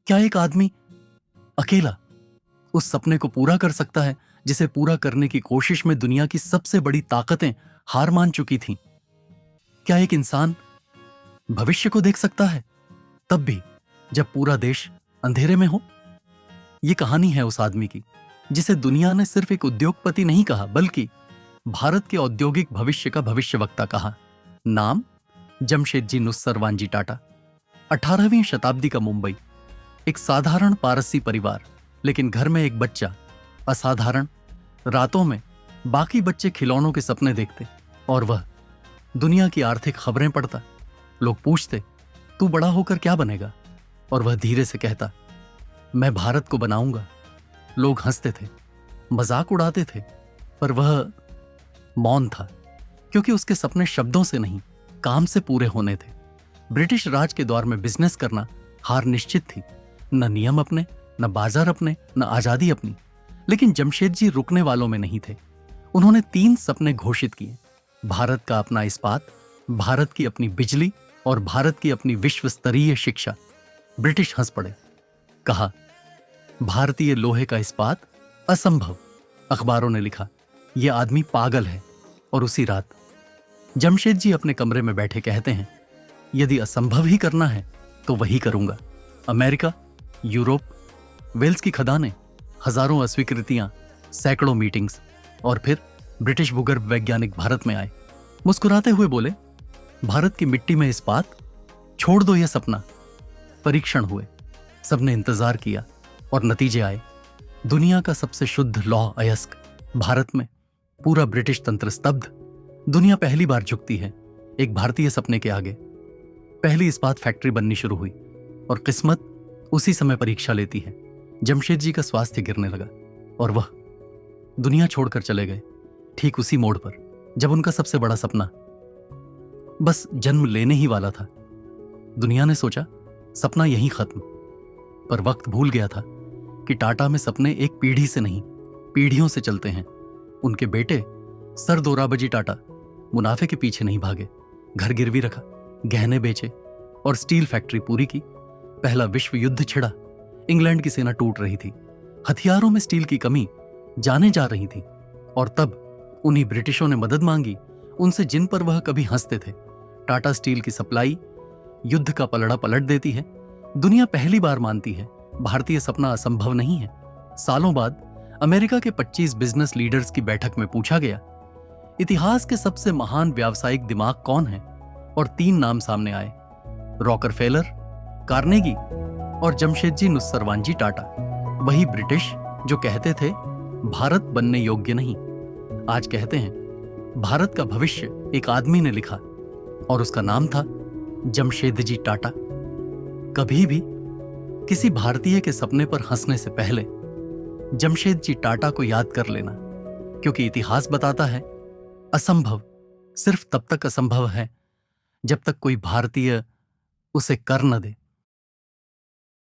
क्या एक आदमी अकेला उस सपने को पूरा कर सकता है जिसे पूरा करने की कोशिश में दुनिया की सबसे बड़ी ताकतें हार मान चुकी थीं? क्या एक इंसान भविष्य को देख सकता है, तब भी जब पूरा देश अंधेरे में हो? यह कहानी है उस आदमी की जिसे दुनिया ने सिर्फ एक उद्योगपति नहीं कहा, बल्कि भारत के औद्योगिक भविष्य का भविष्यवक्ता कहा। नाम जमशेदजी नुसरवानजी टाटा। 18वीं शताब्दी का मुंबई, एक साधारण पारसी परिवार, लेकिन घर में एक बच्चा असाधारण। रातों में बाकी बच्चे खिलौनों के सपने देखते और वह दुनिया की आर्थिक खबरें पढ़ता। लोग पूछते, तू बड़ा होकर क्या बनेगा? और वह धीरे से कहता, मैं भारत को बनाऊंगा। लोग हंसते थे, मजाक उड़ाते थे, पर वह मौन था, क्योंकि उसके सपने शब्दों से नहीं, काम से पूरे होने थे। ब्रिटिश राज के दौर में बिजनेस करना हार निश्चित थी। न नियम अपने, न बाजार अपने, न आजादी अपनी। लेकिन जमशेदजी रुकने वालों में नहीं थे। उन्होंने 3 सपने घोषित किए: भारत का अपना इस्पात, भारत की अपनी बिजली और भारत की अपनी विश्व स्तरीय शिक्षा। ब्रिटिश हंस पड़े, कहा, भारतीय लोहे का इस्पात असंभव। अखबारों ने लिखा, यह आदमी पागल है। और उसी रात जमशेदजी अपने कमरे में बैठे कहते हैं, यदि असंभव ही करना है तो वही करूंगा। अमेरिका, यूरोप, वेल्स की खदानें, हजारों अस्वीकृतियां, सैकड़ों मीटिंग्स, और फिर ब्रिटिश भूगर्भ वैज्ञानिक भारत में आए। मुस्कुराते हुए बोले, भारत की मिट्टी में इस्पात, छोड़ दो यह सपना। परीक्षण हुए, सबने इंतजार किया और नतीजे आए। दुनिया का सबसे शुद्ध लौह अयस्क भारत में। पूरा ब्रिटिश तंत्र स्तब्ध। दुनिया पहली बार झुकती है एक भारतीय सपने के आगे। पहली इस्पात फैक्ट्री बननी शुरू हुई और किस्मत उसी समय परीक्षा लेती है। जमशेदजी का स्वास्थ्य गिरने लगा और वह दुनिया छोड़कर चले गए, ठीक उसी मोड़ पर जब उनका सबसे बड़ा सपना बस जन्म लेने ही वाला था। दुनिया ने सोचा सपना यहीं खत्म, पर वक्त भूल गया था कि टाटा में सपने एक पीढ़ी से नहीं, पीढ़ियों से चलते हैं। उनके बेटे सर दोराबजी टाटा मुनाफे के पीछे नहीं भागे। घर गिरवी रखा, गहने बेचे और स्टील फैक्ट्री पूरी की। पहला विश्व युद्ध छिड़ा। इंग्लैंड की सेना टूट रही थी, हथियारों में स्टील की कमी जाने जा रही थी, और तब उन्हीं ब्रिटिशों ने मदद मांगी, उनसे जिन पर वह कभी हंसते थे। टाटा स्टील की सप्लाई युद्ध का पलड़ा पलट देती है। दुनिया पहली बार मानती है भारतीय सपना असंभव नहीं है। सालों बाद अमेरिका के 25 बिजनेस लीडर्स की बैठक में पूछा गया, इतिहास के सबसे महान व्यावसायिक दिमाग कौन है? और 3 नाम सामने आए, रॉकरफेलर, कार्नेगी और जमशेदजी नुसरवानजी टाटा। वही ब्रिटिश जो कहते थे भारत बनने योग्य नहीं, आज कहते हैं भारत का भविष्य एक आदमी ने लिखा और उसका नाम था जमशेदजी टाटा। कभी भी किसी भारतीय के सपने पर हंसने से पहले जमशेदजी टाटा को याद कर लेना, क्योंकि इतिहास बताता है असंभव सिर्फ तब तक असंभव है जब तक कोई भारतीय उसे कर न दे।